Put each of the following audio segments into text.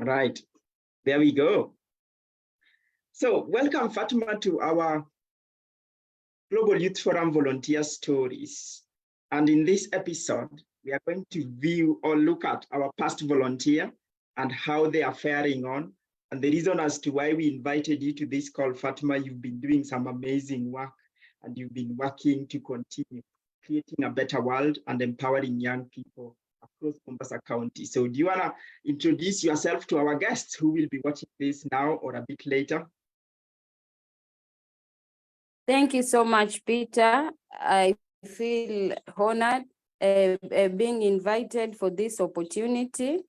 Right, there we go. So welcome, Fatma, to our Global Youth Forum Volunteer Stories. And in this episode, we are going to view or look at our past volunteer and how they are faring on. And the reason as to why we invited you to this call, Fatma, you've been doing some amazing work and you've been working to continue creating a better world and empowering young people across Mombasa County. So do you want to introduce yourself to our guests who will be watching this now or a bit later? Thank you so much, Peter. I feel honored being invited for this opportunity.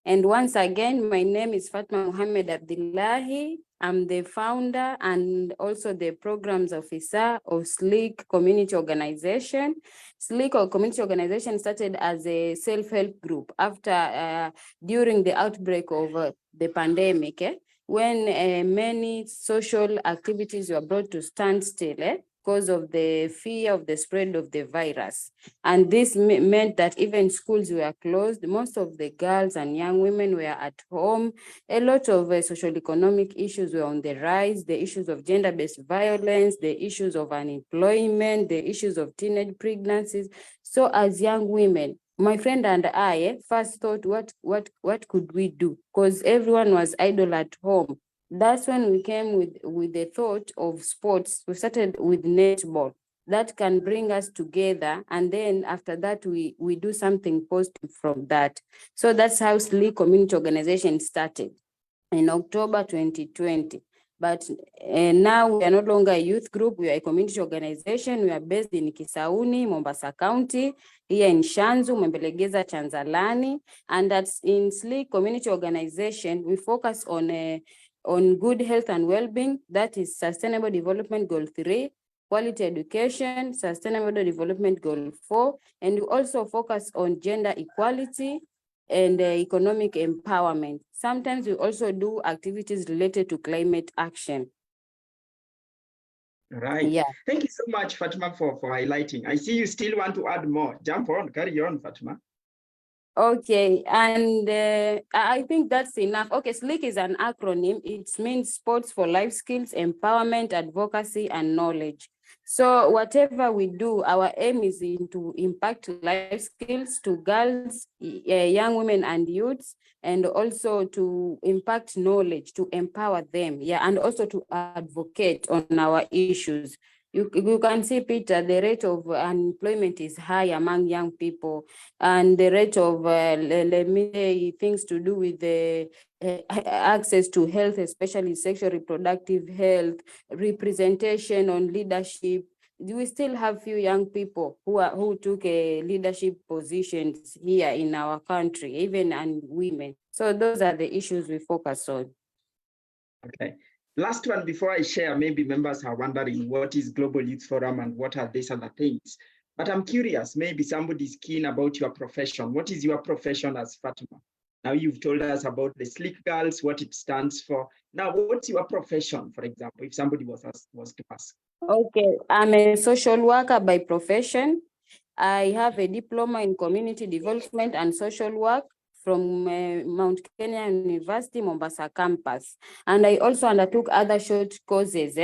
And once again, my name is Fatma Mohammed Abdillahi. I'm the founder and also the programs officer of Sleak Community Organization. Sleak Community Organization started as a self-help group after during the outbreak of the pandemic, when many social activities were brought to standstill because of the fear of the spread of the virus. And this meant that even schools were closed. Most of the girls and young women were at home. A lot of social economic issues were on the rise, the issues of gender-based violence, the issues of unemployment, the issues of teenage pregnancies. So as young women, my friend and I first thought, what could we do? Because everyone was idle at home. That's when we came with the thought of sports. We started with netball. That can bring us together. And then after that, we do something positive from that. So that's how Sleak Community Organization started in October 2020. But now we are no longer a youth group, we are a community organization. We are based in Kisauni, Mombasa County, here in Shanzu, Membelegeza, Chanzalani. And that's in Sleak Community Organization, we focus on good health and well-being. That is Sustainable Development Goal 3, Quality Education, Sustainable Development Goal 4, and we also focus on gender equality and economic empowerment. Sometimes we also do activities related to climate action. Right. Yeah. Thank you so much, Fatma, for highlighting. I see you still want to add more. Jump on, carry on, Fatma. Okay, and I think that's enough. Okay, SLEAK is an acronym. It means Sports for Life Skills, Empowerment, Advocacy, and Knowledge. So whatever we do, our aim is to impact life skills to girls, young women and youths, and also to impact knowledge, to empower them, and also to advocate on our issues. You can see, Peter, the rate of unemployment is high among young people, and the rate of, let me say, things to do with the access to health, especially sexual reproductive health, representation on leadership. We still have few young people who took leadership positions here in our country, even and women. So those are the issues we focus on. Okay. Last one before I share, maybe members are wondering what is Global Youth Forum and what are these other things. But I'm curious, maybe somebody's keen about your profession. What is your profession as Fatma? Now you've told us about the Sleak Girlz, what it stands for. Now, what's your profession, for example, if somebody was to ask? Okay, I'm a social worker by profession. I have a diploma in community development and social work from Mount Kenya University, Mombasa campus. And I also undertook other short courses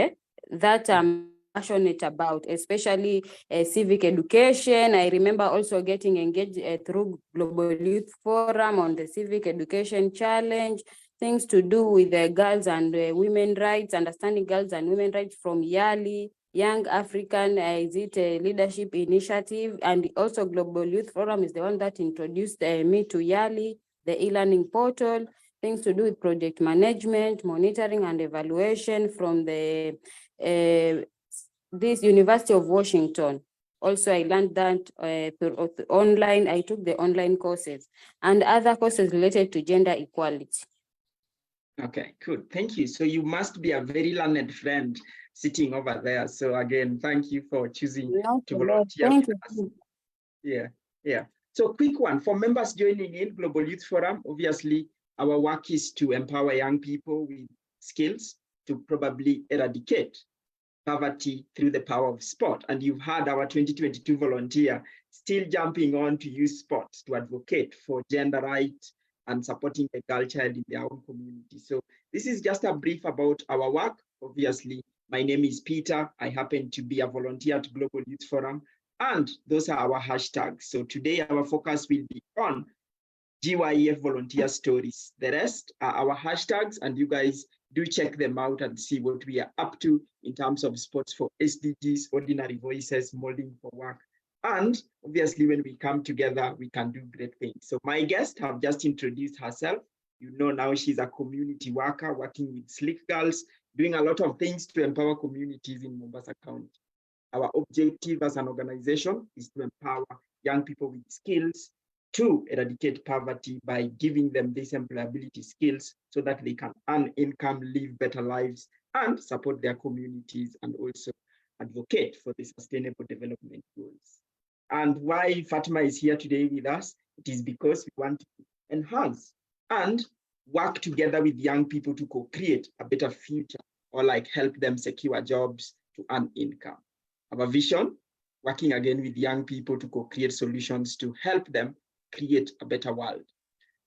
that I'm passionate about, especially civic education. I remember also getting engaged through Global Youth Forum on the Civic Education Challenge, things to do with girls and women rights, understanding girls and women rights from YALI, Young African Leadership Initiative, and also Global Youth Forum is the one that introduced me to YALI, the e-learning portal, things to do with project management, monitoring and evaluation from the this University of Washington. Also, I learned that online. I took the online courses and other courses related to gender equality. Okay, good. Thank you. So you must be a very learned friend sitting over there. So again, thank you for choosing to volunteer with us. Yeah. So quick one for members joining in Global Youth Forum. Obviously, our work is to empower young people with skills to probably eradicate poverty through the power of sport. And you've had our 2022 volunteer still jumping on to use sports to advocate for gender rights, and supporting the girl child in their own community. So this is just a brief about our work. Obviously, my name is Peter. I happen to be a volunteer at Global Youth Forum, and those are our hashtags. So today our focus will be on GYF volunteer stories. The rest are our hashtags, and you guys do check them out and see what we are up to in terms of sports for SDGs, ordinary voices, molding for work. And obviously, when we come together, we can do great things. So my guest have just introduced herself. You know now she's a community worker working with Sleak Girlz, doing a lot of things to empower communities in Mombasa County. Our objective as an organization is to empower young people with skills to eradicate poverty by giving them these employability skills so that they can earn income, live better lives, and support their communities, and also advocate for the sustainable development goals. And why Fatma is here today with us, it is because we want to enhance and work together with young people to co-create a better future, or like help them secure jobs to earn income. Our vision, working again with young people to co-create solutions to help them create a better world.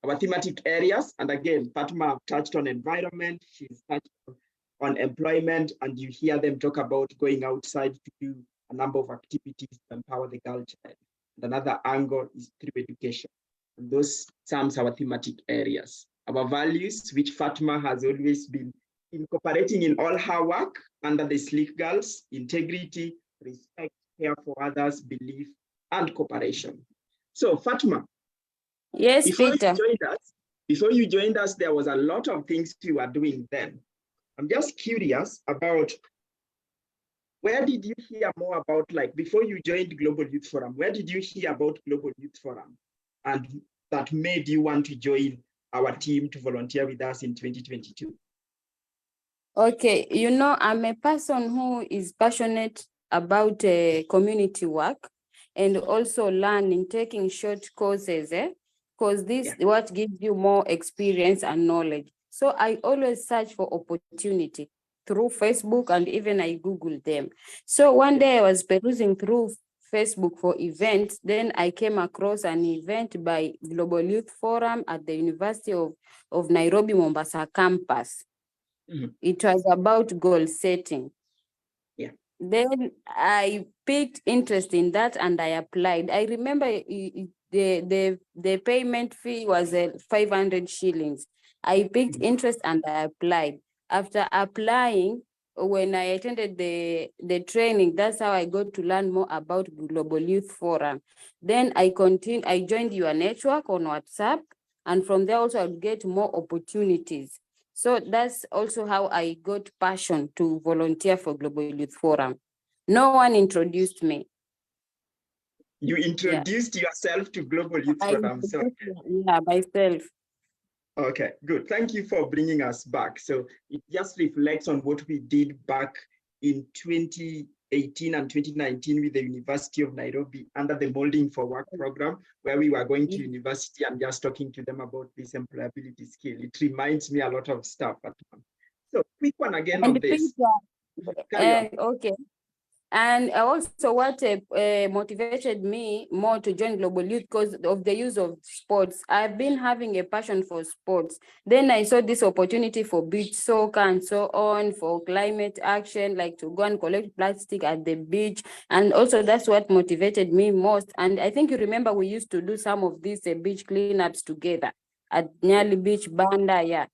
Our thematic areas, and again, Fatma touched on environment, she's touched on employment, and you hear them talk about going outside to do a number of activities to empower the girl child. And another angle is through education. And those sums our thematic areas. Our values, which Fatma has always been incorporating in all her work under the Sleak Girlz: integrity, respect, care for others, belief, and cooperation. So Fatma, Yes, before Peter. you joined us, there was a lot of things you were doing then. I'm just curious about, where did you hear more about, like before you joined Global Youth Forum, where did you hear about Global Youth Forum and that made you want to join our team to volunteer with us in 2022? Okay, you know, I'm a person who is passionate about community work and also learning, taking short courses, because this what gives you more experience and knowledge. So I always search for opportunity through Facebook, and even I Google them. So one day I was perusing through Facebook for events. Then I came across an event by Global Youth Forum at the University of Nairobi, Mombasa campus. It was about goal setting. Yeah. Then I picked interest in that and I applied. I remember the payment fee was 500 shillings. I picked interest and I applied. After applying, when I attended the training, that's how I got to learn more about Global Youth Forum. Then I joined your network on WhatsApp, and from there also I would get more opportunities. So that's also how I got passion to volunteer for Global Youth Forum. No one introduced me. You introduced yourself to Global Youth Forum. So yeah, myself. Okay, good. Thank you for bringing us back. So it just reflects on what we did back in 2018 and 2019 with the University of Nairobi under the Molding for Work program, where we were going to university and just talking to them about this employability skill. It reminds me a lot of stuff. So quick one again on this. Okay. And also what motivated me more to join Global Youth, because of the use of sports. I've been having a passion for sports. Then I saw this opportunity for beach soccer and so on, for climate action, like to go and collect plastic at the beach. And also that's what motivated me most. And I think you remember we used to do some of these beach cleanups together at Nyali Beach, Banda, yeah.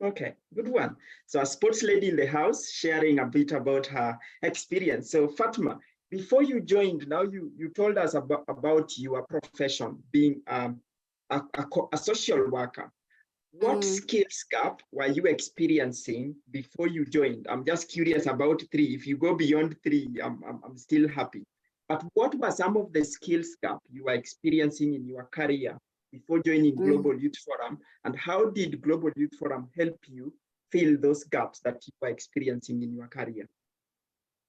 Okay, good one. So a sports lady in the house sharing a bit about her experience. So Fatma, before you joined, now you told us about your profession, being a social worker. What skills gap were you experiencing before you joined? I'm just curious about 3. If you go beyond 3, I'm still happy. But what were some of the skills gap you were experiencing in your career before joining Global Youth Forum? And how did Global Youth Forum help you fill those gaps that you were experiencing in your career?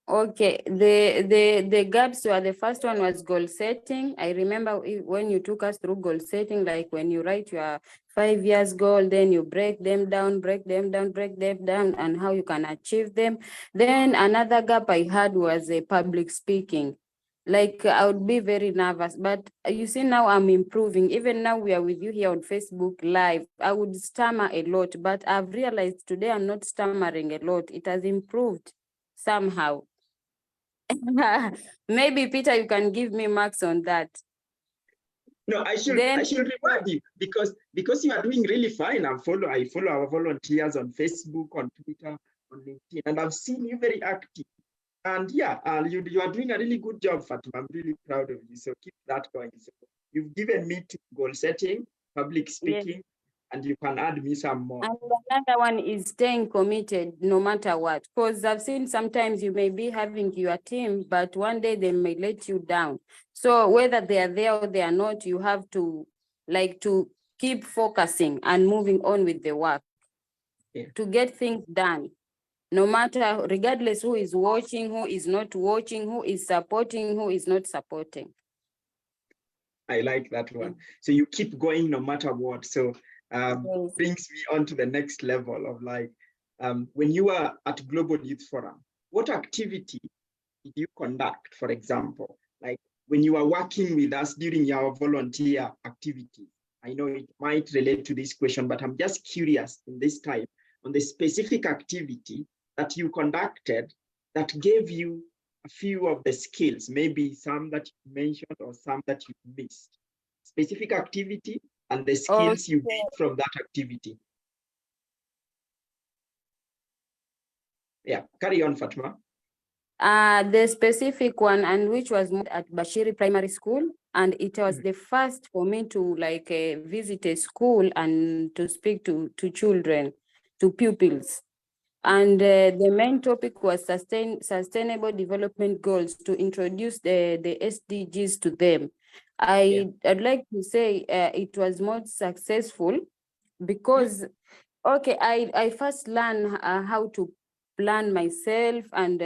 Okay, the gaps were, the first one was goal setting. I remember when you took us through goal setting, like when you write your 5 years goal, then you break them down, and how you can achieve them. Then another gap I had was public speaking. like I would be very nervous, but you see now I'm improving. Even now we are with you here on Facebook Live. I would stammer a lot, but I've realized today I'm not stammering a lot. It has improved somehow. Maybe Peter, you can give me marks on that. No, I should reward you because you are doing really fine. I follow our volunteers on Facebook, on Twitter, on LinkedIn, and I've seen you very active. And yeah, you are doing a really good job, Fatma. I'm really proud of you. So keep that going. So you've given me to goal setting, public speaking, and you can add me some more. And another one is staying committed no matter what. Because I've seen sometimes you may be having your team, but one day they may let you down. So whether they are there or they are not, you have to keep focusing and moving on with the work to get things done. No matter, regardless who is watching, who is not watching, who is supporting, who is not supporting. I like that one. So you keep going no matter what. So brings me on to the next level of when you are at Global Youth Forum, what activity did you conduct, for example? Like when you are working with us during your volunteer activity? I know it might relate to this question, but I'm just curious in this time on the specific activity that you conducted that gave you a few of the skills, maybe some that you mentioned or some that you missed. Specific activity and the skills you gained from that activity. Yeah, carry on, Fatma. The specific one, and which was at Bashiri Primary School, and it was the first for me to visit a school and to speak to children, to pupils. And the main topic was sustainable development goals, to introduce the SDGs to them. I'd like to say it was more successful because, I first learned how to plan myself and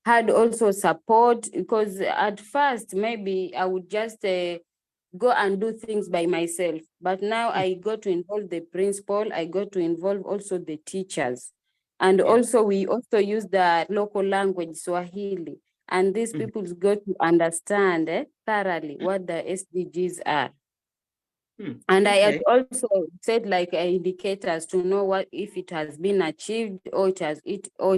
had also support, because at first maybe I would just go and do things by myself. But now I got to involve the principal, I got to involve also the teachers. And also we also use the local language, Swahili. And these people got to understand thoroughly what the SDGs are. And I had also said indicators to know what if it has been achieved or it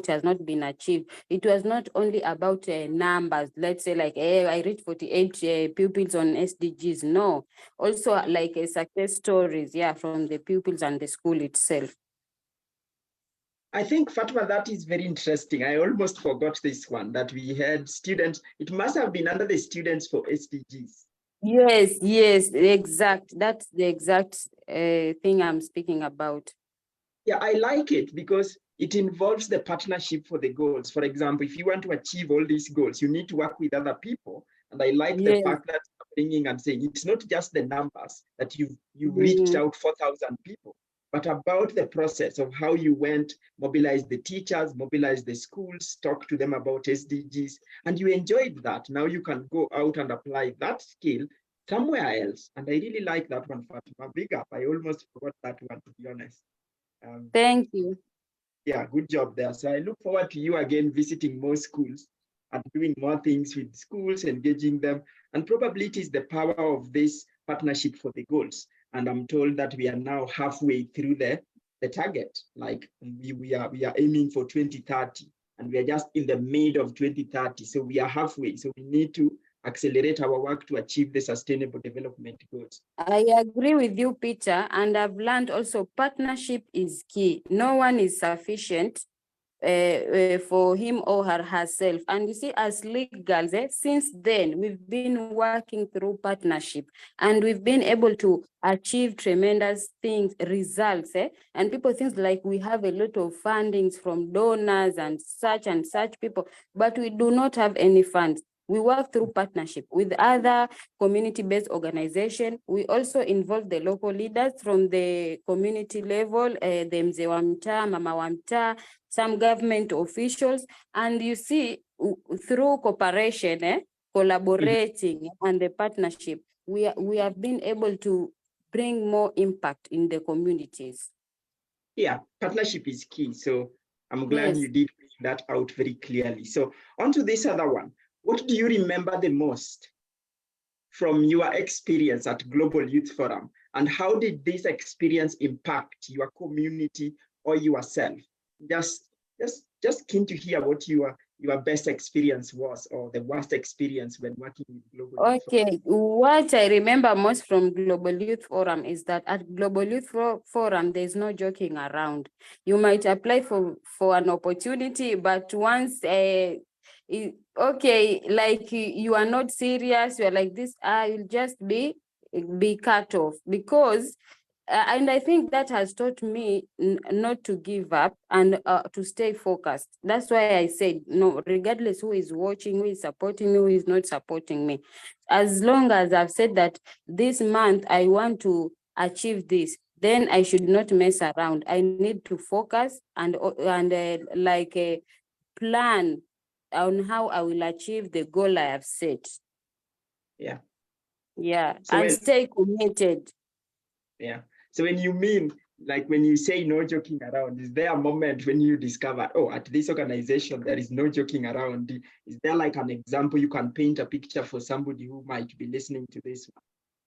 has not been achieved. It was not only about numbers. Let's say I reached 48 pupils on SDGs. No, also success stories, from the pupils and the school itself. I think, Fatma, that is very interesting. I almost forgot this one, that we had students. It must have been under the students for SDGs. Yes, exact. That's the exact thing I'm speaking about. Yeah, I like it because it involves the partnership for the goals. For example, if you want to achieve all these goals, you need to work with other people. And I like the fact that you're bringing and saying it's not just the numbers that you've reached out 4,000 people, but about the process of how you went, mobilize the teachers, mobilize the schools, talk to them about SDGs, and you enjoyed that. Now you can go out and apply that skill somewhere else. And I really like that one, Fatma. Big up. I almost forgot that one, to be honest. Thank you. Yeah, good job there. So I look forward to you again visiting more schools and doing more things with schools, engaging them. And probably it is the power of this partnership for the goals. And I'm told that we are now halfway through the target. Like we are aiming for 2030, and we are just in the mid of 2030. So we are halfway. So we need to accelerate our work to achieve the sustainable development goals. I agree with you, Peter, and I've learned also partnership is key. No one is sufficient for him or herself. And you see, as Sleak Girlz, since then, we've been working through partnership, and we've been able to achieve tremendous things, results. And people think we have a lot of fundings from donors and such people, but we do not have any funds. We work through partnership with other community-based organizations. We also involve the local leaders from the community level, the Mzee wa Mtaa, Mama wa Mtaa, some government officials. And you see, through cooperation, collaborating and the partnership, we have been able to bring more impact in the communities. Yeah, partnership is key. So I'm glad you did bring that out very clearly. So on to this other one. what do you remember the most from your experience at Global Youth Forum? And how did this experience impact your community or yourself? Just keen to hear what your best experience was, or the worst experience when working with Global Youth Forum. Okay, what I remember most from Global Youth Forum is that at Global Youth Forum, there's no joking around. You might apply for an opportunity, but once, okay, like you are not serious, you're like this, you'll just be cut off, because and I think that has taught me not to give up and to stay focused. That's why I said, no, regardless who is watching, who is supporting me, who is not supporting me, as long as I've said that this month I want to achieve this, then I should not mess around. I need to focus and like a plan on how I will achieve the goal I have set. Yeah. Yeah, so and stay committed. Yeah. So when you mean, like when you say no joking around, is there a moment when you discover, oh, at this organization, there is no joking around? Is there like an example you can paint a picture for somebody who might be listening to this?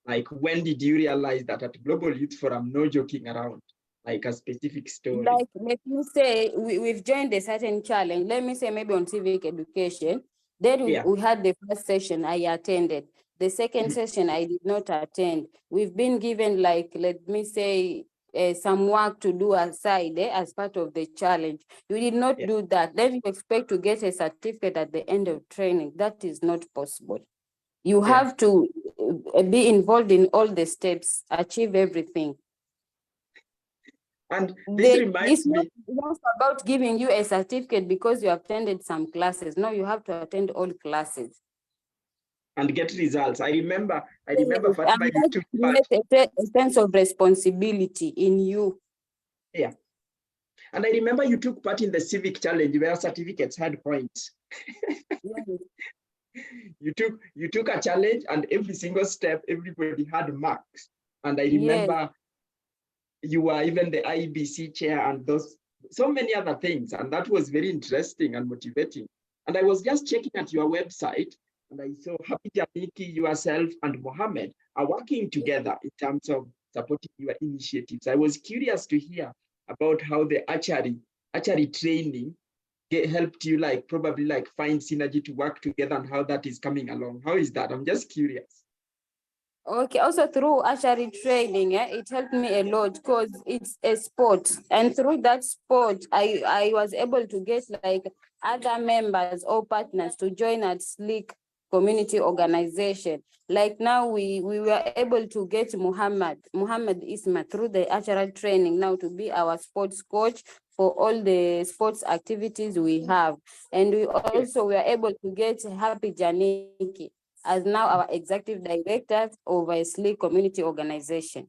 Like, when did you realize that at Global Youth Forum, no joking around? Like a specific story. Like, let me say, we've joined a certain challenge. Let me say maybe on civic education. Then we had the first session I attended. The second session I did not attend. We've been given, like, let me say, some work to do aside as part of the challenge. You did not do that. Then you expect to get a certificate at the end of training. That is not possible. You have to be involved in all the steps, achieve everything. And this reminds me. It's not about giving you a certificate because you attended some classes. No, you have to attend all classes. And get results. I remember Fatma, you took part. A sense of responsibility in you. Yeah. And I remember you took part in the civic challenge where certificates had points. You took a challenge, and every single step, everybody had marks. And I remember you were even the IBC chair and so many other things. And that was very interesting and motivating. And I was just checking at your website, and I saw Abdillahi, yourself, and Mohammed are working together in terms of supporting your initiatives. I was curious to hear about how the archery training helped you, like, probably like find synergy to work together, and how that is coming along. How is that? I'm just curious. Okay, also through archery training, it helped me a lot because it's a sport. And through that sport, I was able to get like other members or partners to join at Sleak Community Organization. Like now we were able to get Mohammed Isma through the archery training now to be our sports coach for all the sports activities we have. And we also were able to get Happy Janiki as now our executive director of a Sleak Community Organization.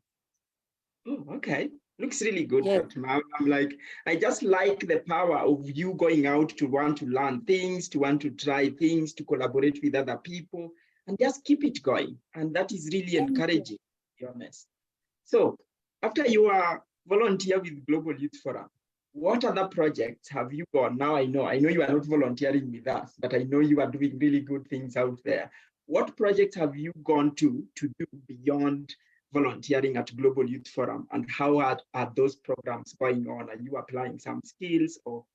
Oh, okay. Looks really good, Fatma. I'm like, I just like the power of you going out to want to learn things, to want to try things, to collaborate with other people, and just keep it going. And that is really encouraging, to be honest. So after you are volunteer with Global Youth Forum, what other projects have you gone? Now I know you are not volunteering with us, but I know you are doing really good things out there. What projects have you gone to do beyond volunteering at Global Youth Forum, and how are those programs going on? Are you applying some skills, or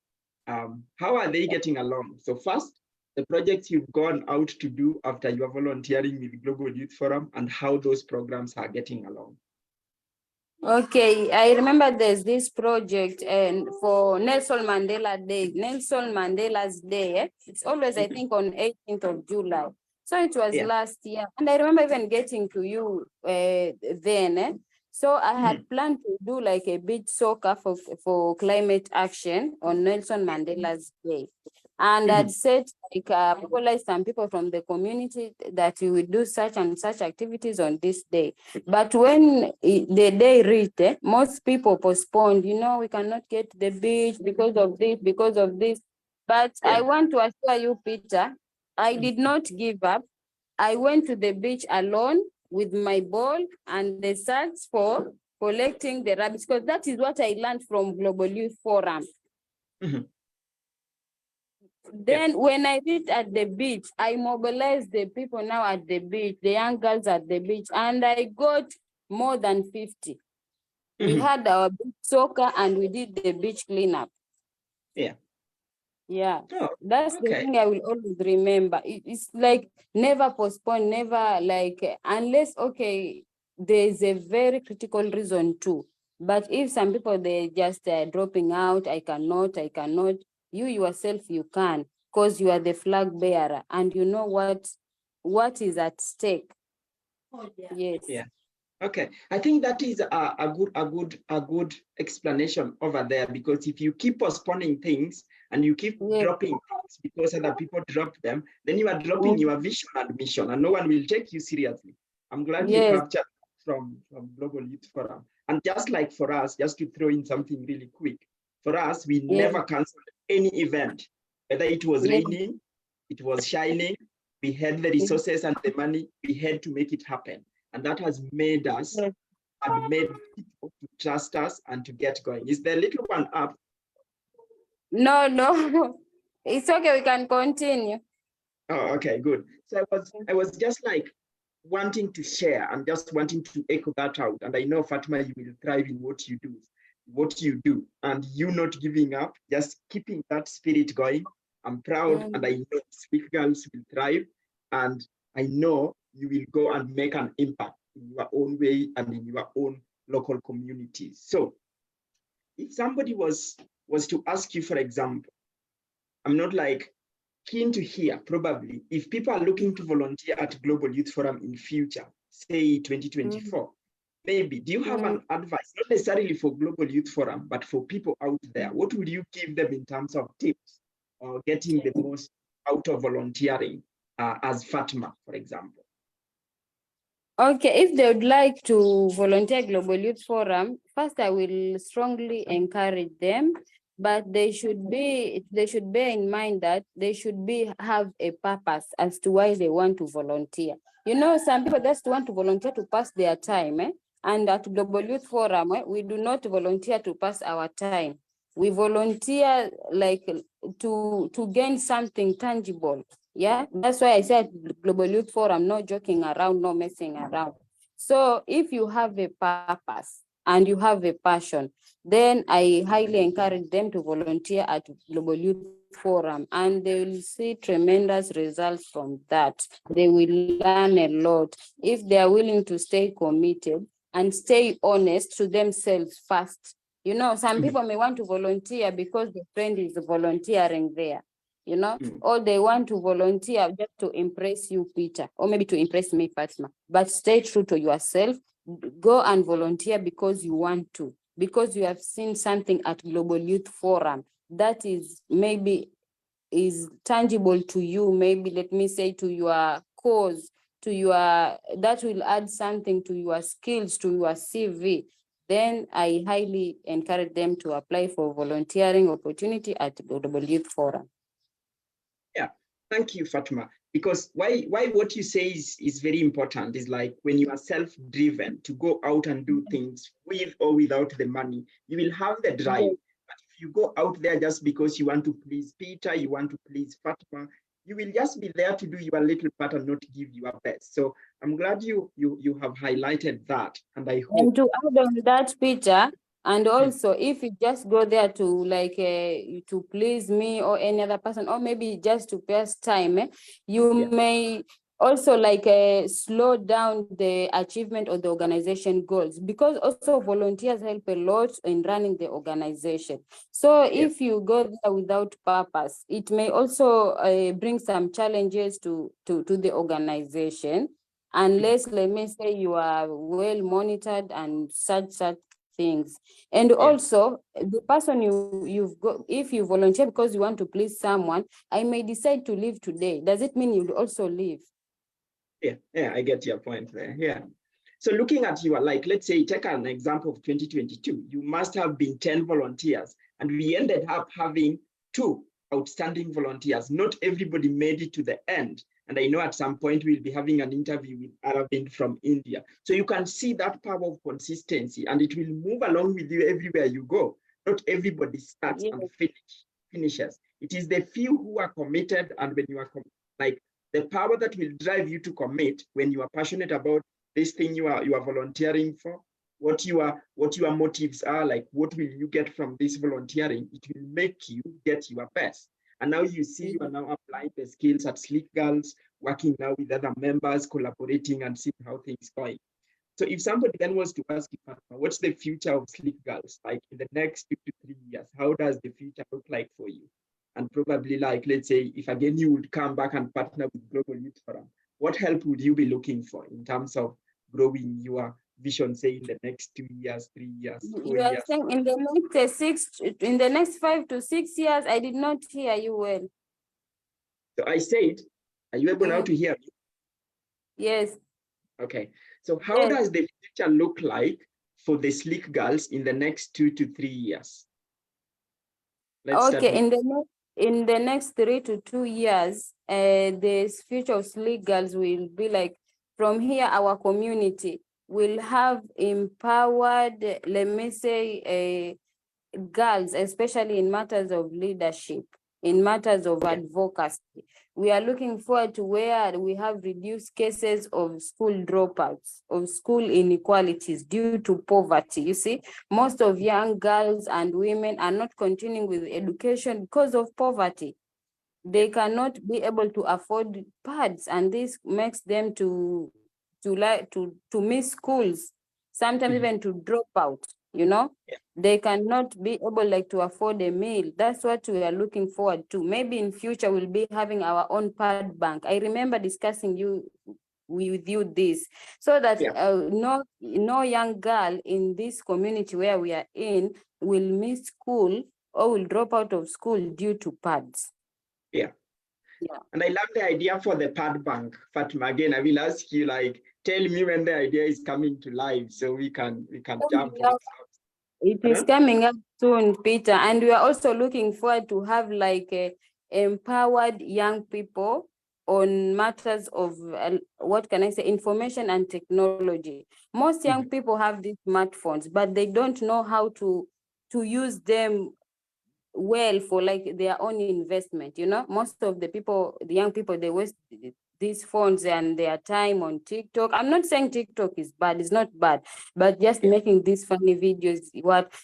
how are they getting along? So first, the projects you've gone out to do after you are volunteering with Global Youth Forum, and how those programs are getting along. Okay, I remember there's this project and for Nelson Mandela Day, Nelson Mandela's Day. It's always, I think, on 18th of July. So it was last year. And I remember even getting to you then. So I had planned to do like a beach soccer for climate action on Nelson Mandela's Day. And I'd said, like, mobilize some people from the community that we would do such and such activities on this day. But when the day reached, most people postponed, we cannot get to the beach because of this. But I want to assure you, Peter, I did not give up. I went to the beach alone with my ball and the search for collecting the rabbits, because that is what I learned from Global Youth Forum. Then when I reached at the beach, I mobilized the people now at the beach, the young girls at the beach, and I got more than 50. We had our beach soccer and we did the beach cleanup. Yeah. Yeah, Oh, that's the okay. thing I will always remember. It's like never postpone, never like, unless, okay, there's a very critical reason too. But if some people, they just dropping out, I cannot, you yourself, you can, because you are the flag bearer and you know what is at stake. Yes. Yeah. Okay, I think that is a good explanation over there, because if you keep postponing things and you keep dropping things because other people drop them, then you are dropping your vision and mission, and no one will take you seriously. I'm glad you captured from Global Youth Forum. And just like for us, just to throw in something really quick, for us, we never canceled any event, whether it was raining, it was shining, we had the resources and the money, we had to make it happen. And that has made us and made people to trust us and to get going. Is the little one up? No. It's okay, we can continue. Oh, okay, good. So I was just like wanting to share and just wanting to echo that out. And I know, Fatma, you will thrive in what you do, and you not giving up, just keeping that spirit going. I'm proud, and I know Sleak Girlz will thrive, and I know you will go and make an impact in your own way and in your own local communities. So if somebody was to ask you, for example, I'm not like keen to hear, probably, if people are looking to volunteer at Global Youth Forum in future, say 2024, maybe, do you have an advice, not necessarily for Global Youth Forum, but for people out there? What would you give them in terms of tips or getting the most out of volunteering as Fatma, for example? Okay, if they would like to volunteer Global Youth Forum, first I will strongly encourage them, but they should bear in mind that they should have a purpose as to why they want to volunteer. You know, some people just want to volunteer to pass their time, and at Global Youth Forum, we do not volunteer to pass our time. We volunteer like to gain something tangible. Yeah, that's why I said Global Youth Forum, no joking around, no messing around. So if you have a purpose and you have a passion, then I highly encourage them to volunteer at Global Youth Forum, and they will see tremendous results from that. They will learn a lot if they are willing to stay committed and stay honest to themselves first. You know, some people may want to volunteer because the friend is volunteering there. You know, or they want to volunteer just to impress you, Peter, or maybe to impress me, Fatma. But stay true to yourself. Go and volunteer because you want to, because you have seen something at Global Youth Forum that is maybe is tangible to you, maybe, let me say, to your cause, to your, that will add something to your skills, to your CV. Then I highly encourage them to apply for volunteering opportunity at Global Youth Forum. Yeah, thank you, Fatma. Because why what you say is very important, is like when you are self-driven to go out and do things with or without the money, you will have the drive. But if you go out there just because you want to please Peter, you want to please Fatma, you will just be there to do your little part and not give your best. So I'm glad you have highlighted that, and I hope. And to add on that, Peter, and also if you just go there to like to please me or any other person, or maybe just to pass time, you may also like slow down the achievement of the organization goals, because also volunteers help a lot in running the organization. So if you go there without purpose, it may also bring some challenges to the organization, unless, let me say, you are well monitored and such things. And also the person you've got, if you volunteer because you want to please someone, I may decide to leave today. Does it mean you'll also leave? Yeah, I get your point there. Yeah. So looking at your, like, let's say, take an example of 2022, you must have been 10 volunteers, and we ended up having 2 outstanding volunteers. Not everybody made it to the end. And I know at some point we'll be having an interview with Aravind from India. So you can see that power of consistency, and it will move along with you everywhere you go. Not everybody starts and finishes. finishes. It is the few who are committed, and when you are like the power that will drive you to commit when you are passionate about this thing you are volunteering for, what your motives are, like what will you get from this volunteering, it will make you get your best. And now you see you are now applying the skills at Sleak Girlz, working now with other members, collaborating and seeing how things going. So if somebody then was to ask you, what's the future of Sleak Girlz, like in the next 2 to 3 years, how does the future look like for you? And probably, like, let's say, if again you would come back and partner with Global Youth Forum, what help would you be looking for in terms of growing your vision, say in the next 2 years, 3 years, 4 You are years? saying in the next 5 to 6 years, I did not hear you well. So I said, are you able now to hear me? Yes. Okay. So how does the future look like for the Sleak Girlz in the next 2 to 3 years? Let's start with in the next 3 to 2 years, the future of Sleak Girlz will be like, from here, our community will have empowered, let me say, girls, especially in matters of leadership, in matters of advocacy. We are looking forward to where we have reduced cases of school dropouts, of school inequalities due to poverty. You see, most of young girls and women are not continuing with education because of poverty. They cannot be able to afford pads, and this makes them to miss schools, sometimes even to drop out, you know. They cannot be able like to afford a meal. That's what we are looking forward to. Maybe in future we'll be having our own pad bank. I remember discussing with you this, so that no young girl in this community where we are in will miss school or will drop out of school due to pads. Yeah. And I love the idea for the pad bank. Fatma, again, I will ask you, like, tell me when the idea is coming to life so we can jump on it. It is coming up soon, Peter, and we are also looking forward to have like empowered young people on matters of what can I say, information and technology. Most young people have these smartphones, but they don't know how to use them well for like their own investment. You know, most of the young people, they waste these phones and their time on TikTok. I'm not saying TikTok is bad, it's not bad, but just making these funny videos,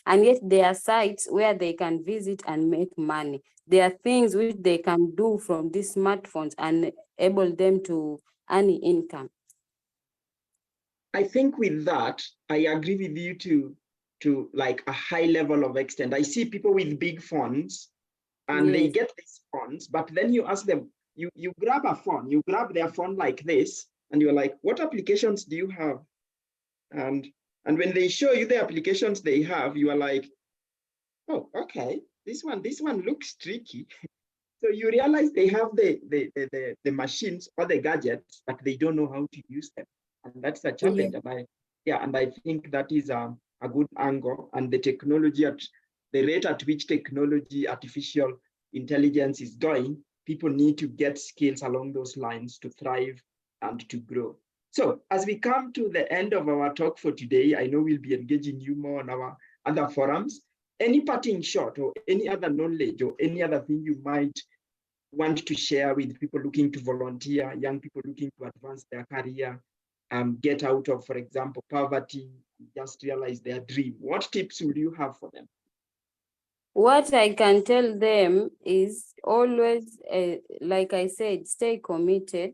and yet there are sites where they can visit and make money. There are things which they can do from these smartphones and enable them to earn income. I think with that, I agree with you to like a high level of extent. I see people with big phones and they get these phones, but then you ask them, you grab a phone, you grab their phone like this, and you're like, what applications do you have? And when they show you the applications they have, you are like, oh, okay, this one looks tricky. So you realize they have the machines or the gadgets, but they don't know how to use them. And that's a challenge. And I think that is a good angle. And the technology, at the rate at which technology, artificial intelligence is going, people need to get skills along those lines to thrive and to grow. So as we come to the end of our talk for today, I know we'll be engaging you more on our other forums. Any parting shot or any other knowledge or any other thing you might want to share with people looking to volunteer, young people looking to advance their career, get out of, for example, poverty, just realize their dream? What tips would you have for them? What I can tell them is always, like I said, stay committed.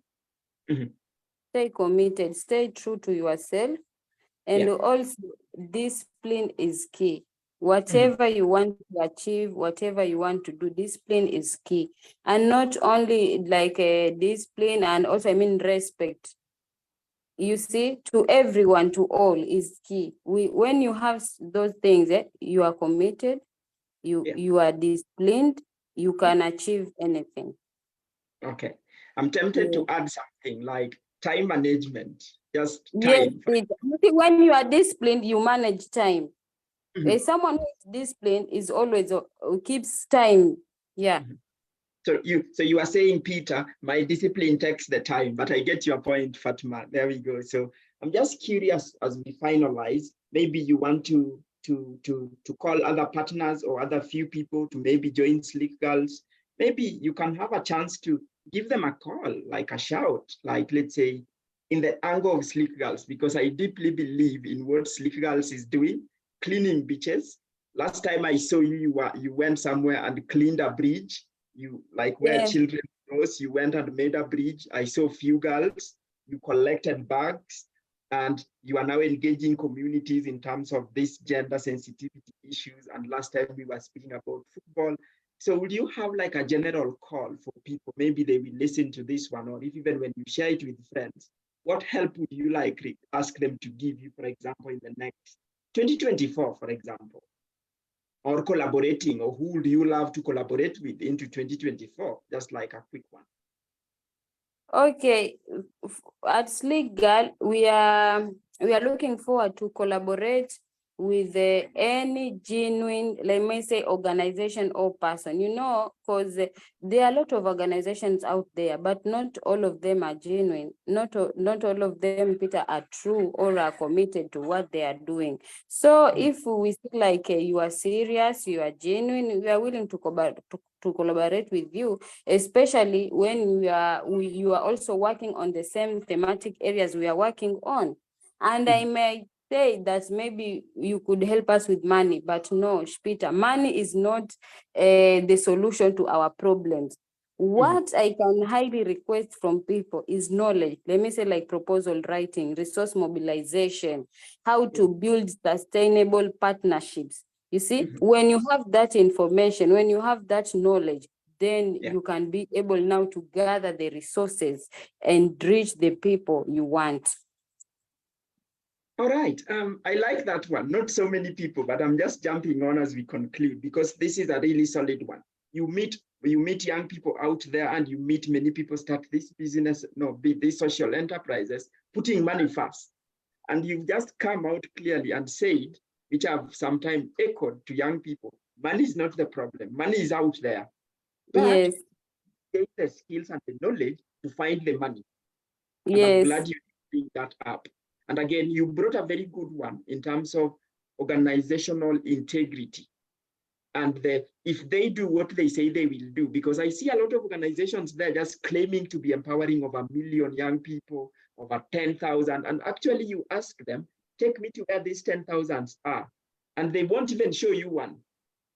Stay committed, stay true to yourself. And also, discipline is key. Whatever you want to achieve, whatever you want to do, discipline is key. And not only like a discipline, and also, I mean, respect. You see, to everyone, to all is key. When you have those things, you are committed, you are disciplined, you can achieve anything. Okay. I'm tempted to add something like time management, just time. Yes, when you are disciplined, you manage time. Someone who is disciplined is always keeps time. So you are saying, Peter, my discipline takes the time, but I get your point, Fatma. There we go. So I'm just curious, as we finalize, maybe you want to to call other partners or other few people to maybe join Sleak Girlz, maybe you can have a chance to give them a call, like a shout, like let's say in the angle of Sleak Girlz, because I deeply believe in what Sleak Girlz is doing, cleaning beaches. Last time I saw you, you went somewhere and cleaned a bridge. You like where Yeah. children cross, you went and made a bridge. I saw few girls, you collected bags, and you are now engaging communities in terms of these gender sensitivity issues. And last time we were speaking about football. So would you have like a general call for people? Maybe they will listen to this one, or if even when you share it with friends, what help would you like ask them to give you, for example, in the next 2024, for example, or collaborating, or who would you love to collaborate with into 2024? Just like a quick one. Okay, at Sleak Girl, we are looking forward to collaborate with any genuine, let me say, organization or person, because there are a lot of organizations out there, but not all of them are genuine. Not all of them, Peter, are true or are committed to what they are doing. So if we feel like you are serious, you are genuine, we are willing to collaborate with you, especially when you are also working on the same thematic areas we are working on. And I may say that maybe you could help us with money, but no, Peter, money is not the solution to our problems. What I can highly request from people is knowledge. Let me say, like proposal writing, resource mobilization, how to build sustainable partnerships. You see, when you have that information, when you have that knowledge, then you can be able now to gather the resources and reach the people you want. All right. I like that one. Not so many people, but I'm just jumping on as we conclude, because this is a really solid one. You meet young people out there, and you meet many people start this business, these social enterprises, putting money first. And you've just come out clearly and said, which I've sometimes echoed to young people, money is not the problem. Money is out there. But Yes. get the skills and the knowledge to find the money. And Yes. I'm glad you bring that up. And again, you brought a very good one in terms of organizational integrity. And if they do what they say they will do, because I see a lot of organizations there just claiming to be empowering over 1 million young people, over 10,000. And actually you ask them, take me to where these 10,000s are. And they won't even show you one.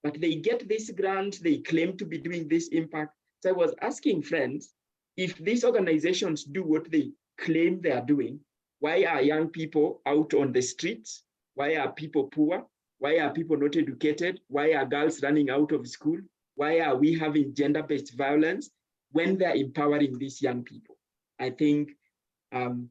But they get this grant, they claim to be doing this impact. So I was asking friends, if these organizations do what they claim they are doing, why are young people out on the streets? Why are people poor? Why are people not educated? Why are girls running out of school? Why are we having gender-based violence when they're empowering these young people? I think... and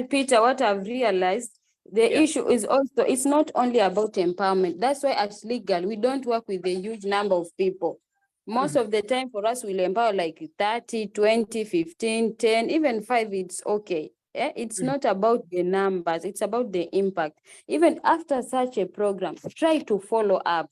Peter, what I've realized, the issue is also, it's not only about empowerment. That's why at Sleak Girl, we don't work with a huge number of people. Most of the time for us, we'll empower like 30, 20, 15, 10, even 5, it's okay. It's not about the numbers, it's about the impact. Even after such a program, try to follow up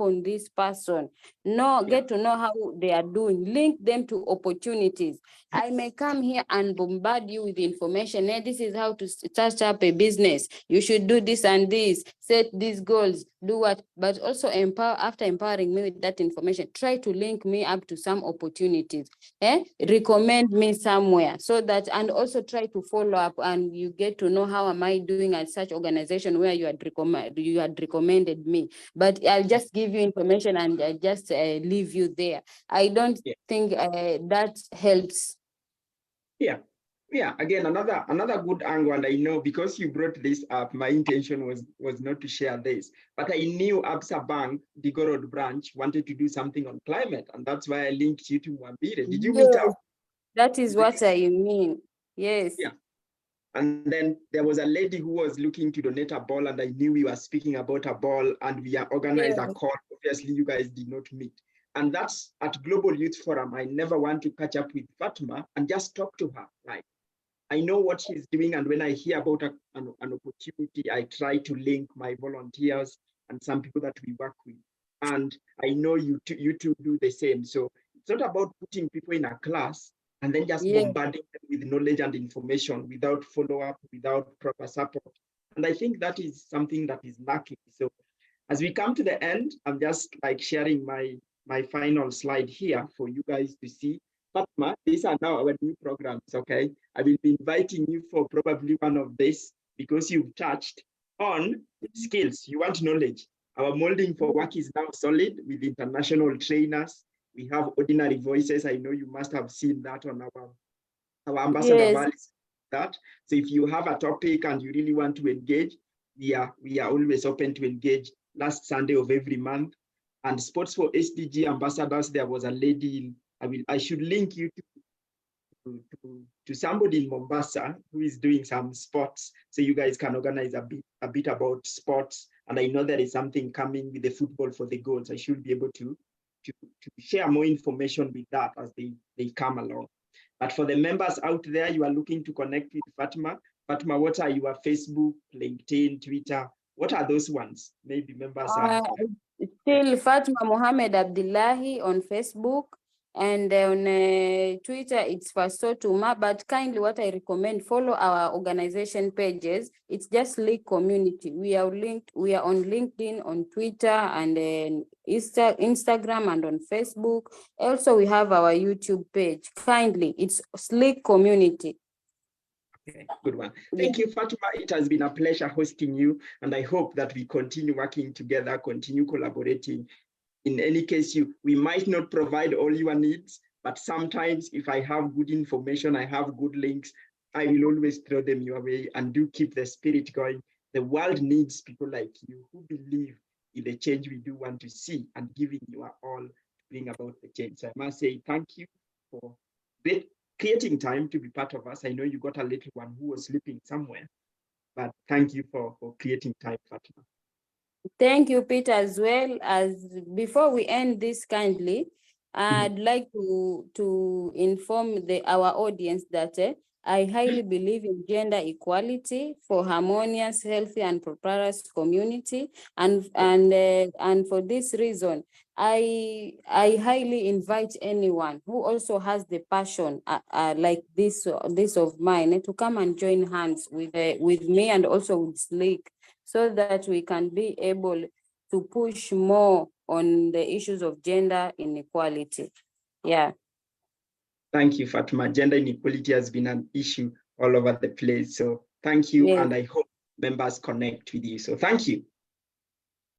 on this person. Get to know how they are doing, link them to opportunities. I may come here and bombard you with information. This is how to start up a business. You should do this and this, set these goals, do what, but also after empowering me with that information, try to link me up to some opportunities. Recommend me somewhere so that, and also try to follow up, and you get to know how am I doing at such organization where you had recommended me. But I'll just give you information and I just leave you there. I don't think that helps. Again, another good angle, and I know because you brought this up, my intention was not to share this, but I knew Absa Bank, the Gorod branch, wanted to do something on climate, and that's why I linked you to Mwambire. Did you meet up? That is what I mean. Yes. Yeah. And then there was a lady who was looking to donate a ball, and I knew we were speaking about a ball, and we are organized a call. Obviously, you guys did not meet. And that's at Global Youth Forum. I never want to catch up with Fatma and just talk to her. Like, I know what she's doing, and when I hear about an opportunity, I try to link my volunteers and some people that we work with. And I know you two do the same. So it's not about putting people in a class and then just bombarding them with knowledge and information without follow-up, without proper support. And I think that is something that is lacking. So as we come to the end, I'm just like sharing my final slide here for you guys to see. Fatma, these are now our new programs, okay? I will be inviting you for probably one of these because you've touched on skills. You want knowledge. Our molding for work is now solid with international trainers. We have ordinary voices. I know you must have seen that on our Ambassador Yes. Valley's that. So if you have a topic and you really want to engage, we are always open to engage. Last Sunday of every month. And Sports for SDG ambassadors, there was a lady, I should link you to somebody in Mombasa who is doing some sports. So you guys can organize a bit about sports. And I know there is something coming with the football for the goals. I should be able to share more information with that as they come along. But for the members out there, you are looking to connect with Fatma. Fatma, what are your Facebook, LinkedIn, Twitter? What are those ones? Maybe members are. Still Fatma Mohammed Abdillahi on Facebook, and on Twitter, it's Fasotuma. But kindly, what I recommend, follow our organization pages. It's just Sleak Community. We are linked. We are on LinkedIn, on Twitter, and Instagram, and on Facebook. Also, we have our YouTube page. Kindly, it's Sleak Community. Okay, good one. Thank you, Fatma. It has been a pleasure hosting you, and I hope that we continue working together, continue collaborating. In any case, we might not provide all your needs, but sometimes if I have good information, I have good links, I will always throw them your way, and do keep the spirit going. The world needs people like you who believe in the change we do want to see and giving your all to bring about the change. So I must say thank you for creating time to be part of us. I know you got a little one who was sleeping somewhere, but thank you for creating time, Fatma. Thank you, Peter, as well. As before we end this, kindly, I'd like to inform our audience that I highly believe in gender equality for harmonious, healthy, and prosperous community, and for this reason, I highly invite anyone who also has the passion like this of mine to come and join hands with me and also with Sleak, so that we can be able to push more on the issues of gender inequality. Yeah. Thank you, Fatma. Gender inequality has been an issue all over the place. So thank you, and I hope members connect with you. So thank you.